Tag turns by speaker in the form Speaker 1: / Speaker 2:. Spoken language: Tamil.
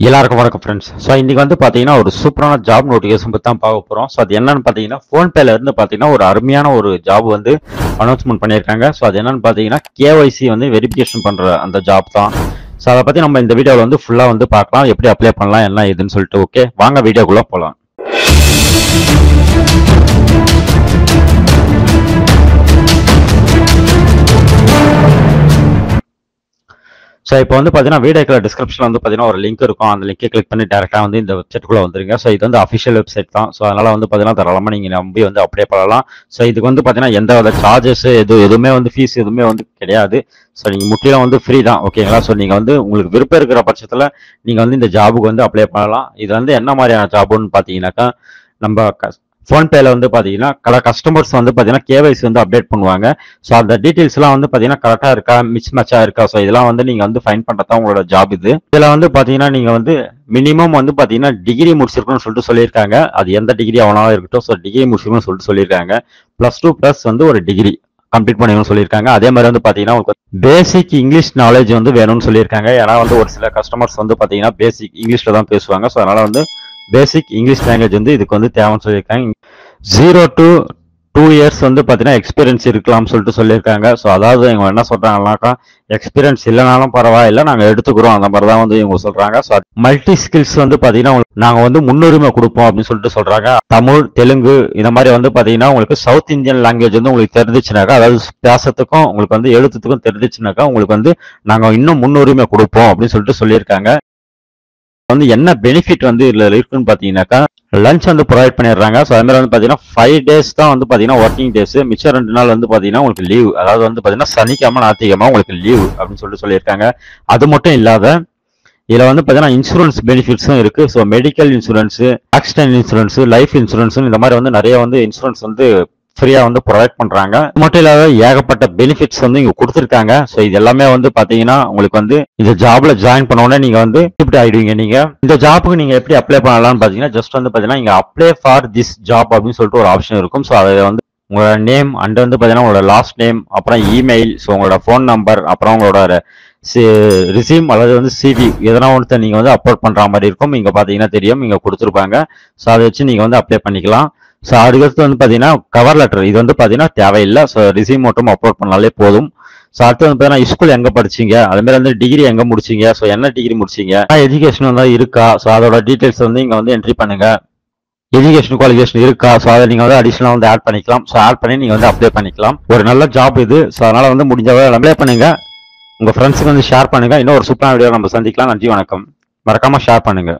Speaker 1: எல்லாருக்கும் வணக்கம் ஃப்ரெண்ட்ஸ். ஸோ இன்னைக்கு வந்து பார்த்தீங்கன்னா ஒரு சூப்பரான ஜாப் நோட்டிஃபிகேஷன் பற்றி தான் பார்க்க போகிறோம். ஸோ அது என்னன்னு பார்த்தீங்கன்னா ஃபோன்பேல இருந்து பார்த்தீங்கன்னா ஒரு அருமையான ஒரு ஜாப் வந்து அனௌன்ஸ்மெண்ட் பண்ணியிருக்காங்க. ஸோ அது என்னன்னு பார்த்தீங்கன்னா கேஒய்சி வந்து வெரிஃபிகேஷன் பண்ணுற அந்த ஜாப் தான். ஸோ அதை பற்றி நம்ம இந்த வீடியோவில் வந்து ஃபுல்லாக வந்து பார்க்கலாம், எப்படி அப்ளை பண்ணலாம் என்ன ஏதுன்னு சொல்லிட்டு. ஓகே, வாங்க வீடியோக்குள்ளே போகலாம். ஸோ இப்போ வந்து பார்த்தீங்கன்னா வீடியோக்குள்ள டிஸ்கிரிப்ஷனில் வந்து பார்த்தீங்கன்னா ஒரு லிங்க் இருக்கும். அந்த லிங்கை கிளிக் பண்ணி டேரெக்டாக வந்து இந்த வெப்சைட்டுக்குள்ளே வந்துருங்க. ஸோ இது வந்து அஃபிஷியல் வெப்சைட் தான். ஸோ அதனால் வந்து பார்த்தீங்கன்னா தாராளமாக நீங்கள் நம்பி வந்து அப்ளை பண்ணலாம். ஸோ இதுக்கு வந்து பார்த்தீங்கன்னா எந்த வித சார்ஜஸ் எதுவுமே வந்து ஃபீஸ் எதுவுமே வந்து கிடையாது. ஸோ நீங்கள் முற்றிலும் வந்து ஃப்ரீ தான். ஓகேங்களா? ஸோ நீங்கள் வந்து உங்களுக்கு விருப்பம் இருக்கிற பட்சத்தில் நீங்கள் வந்து இந்த ஜாபுக்கு வந்து அப்ளை பண்ணலாம். இது வந்து என்ன மாதிரியான ஜாபுன்னு பார்த்தீங்கன்னாக்கா, நம்ம ஃபோன்பேல வந்து பார்த்தீங்கன்னா கஸ்டமர்ஸ் வந்து பார்த்தீங்கன்னா கேஒய்சி வந்து அப்டேட் பண்ணுவாங்க. ஸோ அந்த டீட்டெயில்ஸ்லாம் வந்து பார்த்தீங்கன்னா கரெக்டாக இருக்கா, மிஸ் மேட்சாக இருக்கா, ஸோ இதெல்லாம் வந்து நீங்கள் வந்து ஃபைன் பண்ணுறது தான் உங்களோட ஜாப் இது. இதில் வந்து பார்த்தீங்கன்னா நீங்கள் வந்து மினிமம் வந்து பார்த்தீங்கன்னா டிகிரி முடிச்சிருக்கணும்னு சொல்லிட்டு சொல்லியிருக்காங்க. அது எந்த டிகிரி அவனாலும் இருக்கட்டும். ஸோ டிகிரி முடிச்சிருக்கணும்னு சொல்லிட்டு சொல்லியிருக்காங்க. +2 ப்ளஸ் வந்து ஒரு டிகிரி கம்ப்ளீட் பண்ணணும்னு சொல்லியிருக்காங்க. அதே மாதிரி வந்து பார்த்தீங்கன்னா உங்களுக்கு பேசிக் இங்கிலீஷ் நாலேஜ் வந்து வேணும்னு சொல்லியிருக்காங்க. ஏன்னா வந்து ஒரு சில கஸ்டமர்ஸ் வந்து பார்த்தீங்கன்னா பேசிக் இங்கிலீஷில் தான் பேசுவாங்க. ஸோ அதனால் வந்து பேசிக் இங்கிலீஷ் லாங்குவேஜ் வந்து இதுக்கு வந்து தேவைன்னு சொல்லியிருக்காங்க. 0 to 2 இயர்ஸ் வந்து பார்த்தீங்கன்னா எக்ஸ்பீரியன்ஸ் இருக்கலாம்னு சொல்லிட்டு சொல்லியிருக்காங்க. ஸோ அதாவது இவங்க என்ன சொல்றாங்கன்னாக்கா, எக்ஸ்பீரியன்ஸ் இல்லைனாலும் பரவாயில்ல, நாங்கள் எடுத்துக்கிறோம், அந்த மாதிரி தான் வந்து இவங்க சொல்றாங்க. ஸோ மல்டி ஸ்கில்ஸ் வந்து பார்த்தீங்கன்னா நாங்கள் வந்து முன்னுரிமை கொடுப்போம் அப்படின்னு சொல்லிட்டு சொல்றாங்க. தமிழ், தெலுங்கு இந்த மாதிரி வந்து பார்த்தீங்கன்னா உங்களுக்கு சவுத் இந்தியன் லாங்குவேஜ் வந்து உங்களுக்கு தெரிஞ்சிச்சுனாக்கா, அதாவது பேசத்துக்கும் உங்களுக்கு வந்து எழுத்துக்கும் தெரிஞ்சிச்சுனாக்கா உங்களுக்கு வந்து நாங்கள் இன்னும் முன்னுரிமை கொடுப்போம் அப்படின்னு சொல்லிட்டு சொல்லியிருக்காங்க. வந்து என்ன பெனிஃபிட் வந்து இதுல இருக்குன்னு பாத்தீங்கன்னாக்கா, லஞ்ச் வந்து ப்ரொவைட் பண்ணிடுறாங்க. ஸோ அது மாதிரி வந்து பாத்தீங்கன்னா 5 days தான் வந்து பாத்தீங்கன்னா ஒர்க்கிங் டேஸ். மிச்சம் 2 நாள் வந்து பாத்தீங்கன்னா உங்களுக்கு லீவ். அதாவது வந்து பாத்தீங்கன்னா சனிக்கிழமை ஞாயிற்றுக்கிழமை உங்களுக்கு லீவ் அப்படின்னு சொல்லிட்டு சொல்லியிருக்காங்க. அது மட்டும் இல்லாத இதுல வந்து பாத்தீங்கன்னா இன்சூரன்ஸ் பெனிஃபிட்ஸும் இருக்கு. So medical insurance, accident insurance, life insurance இந்த மாதிரி வந்து நிறைய வந்து இன்சூரன்ஸ் வந்து ஃப்ரீயா வந்து ப்ரொவைட் பண்றாங்க. இது மட்டும் இல்லாத ஏகப்பட்ட பெனிஃபிட்ஸ் வந்து இங்க கொடுத்துருக்காங்க. ஸோ இது எல்லாமே வந்து பாத்தீங்கன்னா உங்களுக்கு வந்து இந்த ஜாப்ல ஜாயின் பண்ண உடனே நீங்க வந்து ஷிஃப்ட் ஆயிடுவீங்க. நீங்க இந்த ஜாப்புக்கு நீங்க எப்படி அப்ளை பண்ணலாம்னு பாத்தீங்கன்னா, ஜஸ்ட் வந்து பாத்தீங்கன்னா இங்க அப்ளை ஃபார் திஸ் ஜாப் அப்படின்னு சொல்லிட்டு ஒரு ஆப்ஷன் இருக்கும். ஸோ அதை வந்து உங்களோட நேம் அண்ட் வந்து பாத்தீங்கன்னா உங்களோட லாஸ்ட் நேம், அப்புறம் இமெயில், ஸோ உங்களோட ஃபோன் நம்பர், அப்புறம் உங்களோட ரிசீம் அதாவது வந்து சிவி எதனா ஒன்று நீங்க வந்து அப்லோட் பண்ற மாதிரி இருக்கும். இங்க பாத்தீங்கன்னா தெரியும், இங்க கொடுத்துருப்பாங்க. ஸோ அதை வச்சு நீங்க வந்து அப்ளை பண்ணிக்கலாம். ஸோ அதுக்கடுத்து வந்து பார்த்தீங்கன்னா கவர் லெட்டர், இது வந்து பார்த்தீங்கன்னா தேவையில்லை. ஸோ ரிசீம் மட்டும் அப்லோட் பண்ணாலே போதும். ஸோ அடுத்து வந்து பார்த்தீங்கன்னா ஸ்கூல் எங்கே படிச்சீங்க, அது மாதிரி வந்து டிகிரி எங்கே முடிச்சீங்க, ஸோ என்ன டிகிரி முடிச்சீங்க, எஜுகேஷன் வந்து இருக்கா, ஸோ அதோட டீட்டெயில்ஸ் வந்து இங்கே வந்து என்ட்ரி பண்ணுங்க. எஜுகேஷன் குவாலிஃபிகேஷன் இருக்கா, ஸோ அதை நீங்கள் வந்து அடிஷனலாக வந்து ஆட் பண்ணிக்கலாம். ஸோ ஆட் பண்ணி நீங்கள் வந்து அப்ளை பண்ணிக்கலாம். ஒரு நல்ல ஜாப் இது. ஸோ அதனால வந்து முடிஞ்சவரை அப்ளை பண்ணுங்க. உங்கள் ஃப்ரெண்ட்ஸுக்கு வந்து ஷேர் பண்ணுங்க. இன்னும் ஒரு சூப்பரான வீடியோ நம்ம சந்திக்கலாம். நன்றி, வணக்கம். மறக்காம ஷேர் பண்ணுங்க.